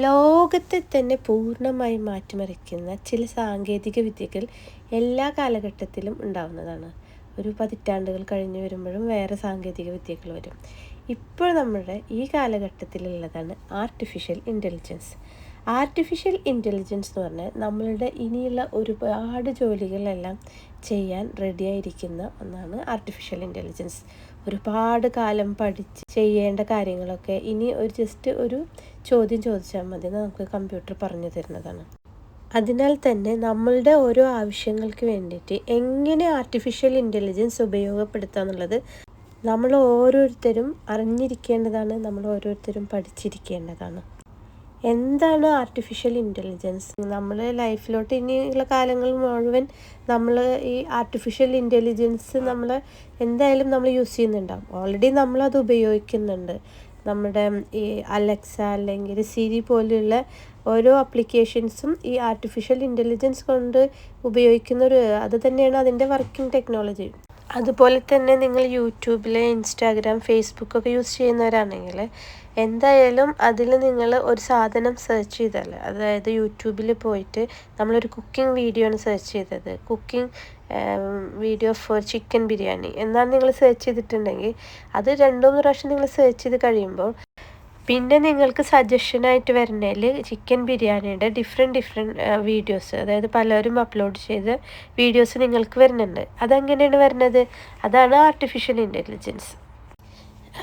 ലോകത്തെ തന്നെ പൂർണ്ണമായി മാറ്റിമറിക്കുന്ന ചില സാങ്കേതിക വിദ്യകൾ എല്ലാ കാലഘട്ടത്തിലും ഉണ്ടാവുന്നതാണ്. ഒരു പതിറ്റാണ്ടുകൾ കഴിഞ്ഞ് വരുമ്പോഴും വേറെ സാങ്കേതിക വിദ്യകൾ വരും. ഇപ്പോൾ നമ്മുടെ ഈ കാലഘട്ടത്തിലുള്ളതാണ് ആർട്ടിഫിഷ്യൽ ഇൻ്റലിജൻസ്. ആർട്ടിഫിഷ്യൽ ഇൻ്റലിജൻസ് എന്ന് പറഞ്ഞാൽ നമ്മളുടെ ഇനിയുള്ള ഒരുപാട് ജോലികളെല്ലാം ചെയ്യാൻ റെഡിയായിരിക്കുന്ന ഒന്നാണ് ആർട്ടിഫിഷ്യൽ ഇൻ്റലിജൻസ്. ഒരുപാട് കാലം പഠിച്ച് ചെയ്യേണ്ട കാര്യങ്ങളൊക്കെ ഇനി ജസ്റ്റ് ഒരു ചോദ്യം ചോദിച്ചാൽ മതി, നമുക്ക് കമ്പ്യൂട്ടർ പറഞ്ഞു തരുന്നതാണ്. അതിനാൽ തന്നെ നമ്മളുടെ ഓരോ ആവശ്യങ്ങൾക്ക് വേണ്ടിയിട്ട് എങ്ങനെ ആർട്ടിഫിഷ്യൽ ഇൻ്റലിജൻസ് ഉപയോഗപ്പെടുത്തുക എന്നുള്ളത് നമ്മൾ ഓരോരുത്തരും അറിഞ്ഞിരിക്കേണ്ടതാണ്, നമ്മൾ ഓരോരുത്തരും പഠിച്ചിരിക്കേണ്ടതാണ്. എന്താണ് ആർട്ടിഫിഷ്യൽ ഇൻ്റലിജൻസ്? നമ്മൾ ലൈഫിലോട്ട് ഇനിയുള്ള കാലങ്ങൾ മുഴുവൻ നമ്മൾ ഈ ആർട്ടിഫിഷ്യൽ ഇൻ്റലിജൻസ് എന്തായാലും നമ്മൾ യൂസ് ചെയ്യുന്നുണ്ടാവും. ഓൾറെഡി നമ്മളത് ഉപയോഗിക്കുന്നുണ്ട്. നമ്മുടെ ഈ അലക്സ അല്ലെങ്കിൽ സിരി പോലെയുള്ള ഓരോ ആപ്ലിക്കേഷൻസും ഈ ആർട്ടിഫിഷ്യൽ ഇൻ്റലിജൻസ് കൊണ്ട് അത് തന്നെയാണ് അതിൻ്റെ വർക്കിംഗ് ടെക്നോളജി. അതുപോലെ തന്നെ നിങ്ങൾ യൂട്യൂബിൽ, ഇൻസ്റ്റാഗ്രാം, ഫേസ്ബുക്കൊക്കെ യൂസ് ചെയ്യുന്നവരാണെങ്കിൽ എന്തായാലും അതിൽ നിങ്ങൾ ഒരു സാധനം സെർച്ച് ചെയ്താൽ, അതായത് യൂട്യൂബിൽ പോയിട്ട് നമ്മളൊരു കുക്കിംഗ് വീഡിയോ ആണ് സെർച്ച് ചെയ്തത്, cooking video for chicken biryani എന്നാണ് നിങ്ങൾ സെർച്ച് ചെയ്തിട്ടുണ്ടെങ്കിൽ അത് 2-3 പ്രാവശ്യം നിങ്ങൾ സെർച്ച് ചെയ്ത് കഴിയുമ്പോൾ പിന്നെ നിങ്ങൾക്ക് സജഷനായിട്ട് വരുന്നതിൽ ചിക്കൻ ബിരിയാണിയുടെ ഡിഫറെൻറ്റ് വീഡിയോസ്, അതായത് പലരും അപ്ലോഡ് ചെയ്ത വീഡിയോസ് നിങ്ങൾക്ക് വരുന്നുണ്ട്. അതെങ്ങനെയാണ് വരുന്നത്? അതാണ് ആർട്ടിഫിഷ്യൽ ഇൻ്റലിജൻസ്.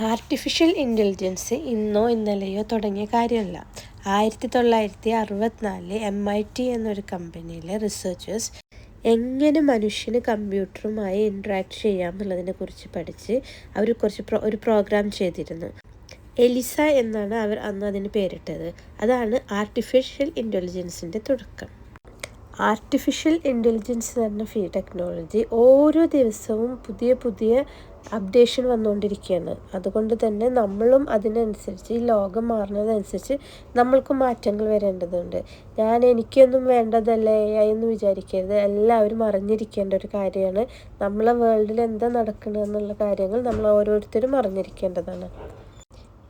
ആർട്ടിഫിഷ്യൽ ഇൻ്റലിജൻസ് ഇന്നോ ഇന്നലെയോ തുടങ്ങിയ കാര്യമല്ല. 1964 MIT എന്നൊരു കമ്പനിയിലെ റിസർച്ചേഴ്സ് എങ്ങനെ മനുഷ്യന് കമ്പ്യൂട്ടറുമായി ഇൻട്രാക്ട് ചെയ്യാം എന്നുള്ളതിനെ കുറിച്ച് പഠിച്ച് അവർ ഒരു പ്രോഗ്രാം ചെയ്തിരുന്നു. എലിസ എന്നാണ് അവർ അന്ന് അതിന് പേരിട്ടത്. അതാണ് ആർട്ടിഫിഷ്യൽ ഇൻ്റലിജൻസിൻ്റെ തുടക്കം. ആർട്ടിഫിഷ്യൽ ഇൻ്റലിജൻസ് എന്ന ടെക്നോളജി ഓരോ ദിവസവും പുതിയ അപ്ഡേഷൻ വന്നുകൊണ്ടിരിക്കുകയാണ്. അതുകൊണ്ട് തന്നെ നമ്മളും അതിനനുസരിച്ച്, ഈ ലോകം മാറുന്നതനുസരിച്ച് നമ്മൾക്കും മാറ്റങ്ങൾ വരേണ്ടതുണ്ട്. എനിക്കൊന്നും വേണ്ടതല്ലേ എന്ന് വിചാരിക്കരുത്. എല്ലാവരും അറിഞ്ഞിരിക്കേണ്ട ഒരു കാര്യമാണ്. നമ്മളെ വേൾഡിൽ എന്താ നടക്കുന്നതെന്നുള്ള കാര്യങ്ങൾ നമ്മൾ ഓരോരുത്തരും അറിഞ്ഞിരിക്കേണ്ടതാണ്.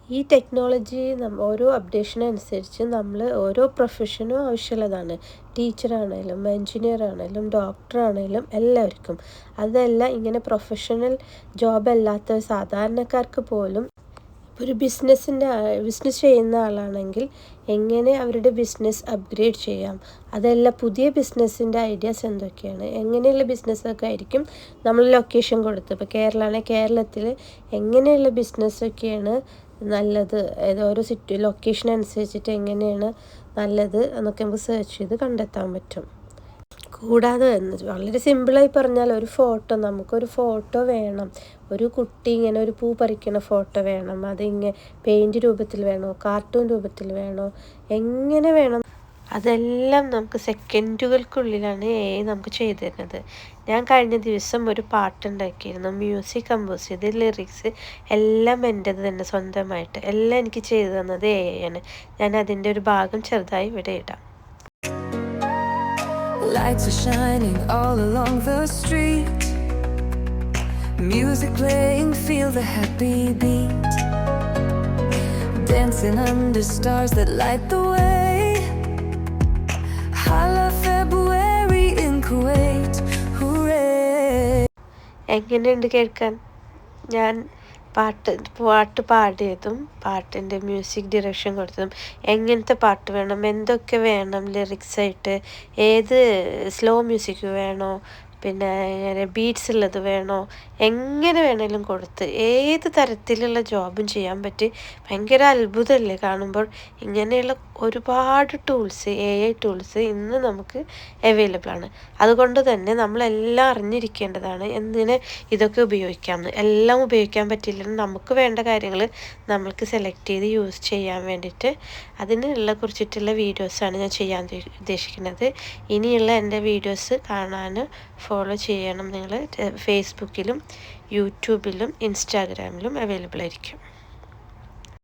ഈ ടെക്നോളജി ഓരോ അപ്ഡേഷനനുസരിച്ച് നമ്മൾ ഓരോ പ്രൊഫഷനും ആവശ്യമുള്ളതാണ്. ടീച്ചറാണേലും എൻജിനീയർ ആണേലും ഡോക്ടർ ആണേലും എല്ലാവർക്കും. അതല്ല, ഇങ്ങനെ പ്രൊഫഷണൽ ജോബ് അല്ലാത്ത സാധാരണക്കാർക്ക് പോലും ഒരു ബിസിനസ് ചെയ്യുന്ന ആളാണെങ്കിൽ എങ്ങനെ അവരുടെ ബിസിനസ് അപ്ഗ്രേഡ് ചെയ്യാം, അതെല്ലാം പുതിയ ബിസിനസ്സിൻ്റെ ഐഡിയാസ് എന്തൊക്കെയാണ്, എങ്ങനെയുള്ള ബിസിനസ്സൊക്കെ ആയിരിക്കും നമ്മൾ ലൊക്കേഷൻ കൊടുത്ത്. ഇപ്പോൾ കേരളമാണെങ്കിൽ കേരളത്തിൽ എങ്ങനെയുള്ള ബിസിനസ്സൊക്കെയാണ് നല്ലത്, ഓരോ ലൊക്കേഷൻ അനുസരിച്ചിട്ട് എങ്ങനെയാണ് നല്ലത് എന്നൊക്കെ നമുക്ക് സെർച്ച് ചെയ്ത് കണ്ടെത്താൻ പറ്റും. കൂടാതെ വളരെ സിമ്പിളായി പറഞ്ഞാൽ നമുക്കൊരു ഫോട്ടോ വേണം. ഒരു കുട്ടി ഇങ്ങനെ ഒരു പൂ പറിക്കുന്ന ഫോട്ടോ വേണം. അതിങ്ങനെ പെയിൻറ് രൂപത്തിൽ വേണോ, കാർട്ടൂൺ രൂപത്തിൽ വേണോ, എങ്ങനെ വേണം, അതെല്ലാം നമുക്ക് സെക്കൻഡുകൾക്കുള്ളിലാണ് നമുക്ക് ചെയ്തു തരുന്നത്. ഞാൻ കഴിഞ്ഞ ദിവസം ഒരു പാട്ടുണ്ടാക്കിയിരുന്നു, മ്യൂസിക് കമ്പോസ് ചെയ്ത് ലിറിക്സ് എല്ലാം എൻ്റേത് തന്നെ സ്വന്തമായിട്ട് എല്ലാം എനിക്ക് ചെയ്തു തന്നത് ആണ്. ഞാൻ അതിൻ്റെ ഒരു ഭാഗം ചെറുതായി ഇവിടെ ഇടാം. Lights are shining all along the street, music playing, feel the happy beat, dancing under stars that light the way, Hala February in Kuwait, hooray. എങ്ങനെയുണ്ട് കേൾക്കാൻ? ഞാൻ പാട്ട് പാടിയതും പാട്ടിൻ്റെ മ്യൂസിക് ഡയറക്ഷൻ കൊടുത്തതും, എങ്ങനത്തെ പാട്ട് വേണം, എന്തൊക്കെ വേണം ലിറിക്സായിട്ട്, ഏത് സ്ലോ മ്യൂസിക് വേണോ, പിന്നെ ഇങ്ങനെ ബീറ്റ്സ് ഉള്ളത് വേണോ, എങ്ങനെ വേണേലും കൊടുത്ത് ഏത് തരത്തിലുള്ള ജോബും ചെയ്യാൻ പറ്റി. ഭയങ്കര അത്ഭുതമല്ലേ കാണുമ്പോൾ? ഇങ്ങനെയുള്ള ഒരുപാട് ടൂൾസ്, AI ടൂൾസ് ഇന്ന് നമുക്ക് അവൈലബിൾ ആണ്. അതുകൊണ്ട് തന്നെ നമ്മളെല്ലാം അറിഞ്ഞിരിക്കേണ്ടതാണ് ഇതൊക്കെ ഉപയോഗിക്കാമെന്ന്. എല്ലാം ഉപയോഗിക്കാൻ പറ്റില്ലെങ്കിലും നമുക്ക് വേണ്ട കാര്യങ്ങൾ നമ്മൾക്ക് സെലക്ട് ചെയ്ത് യൂസ് ചെയ്യാൻ വേണ്ടിയിട്ട് കുറിച്ചിട്ടുള്ള വീഡിയോസാണ് ഞാൻ ചെയ്യാൻ ഉദ്ദേശിക്കുന്നത്. ഇനിയുള്ള എൻ്റെ വീഡിയോസ് കാണാൻ ഫോളോ ചെയ്യണം നിങ്ങൾ. ഫേസ്ബുക്കിലും യൂട്യൂബിലും ഇൻസ്റ്റാഗ്രാമിലും അവൈലബിൾ ആയിരിക്കും.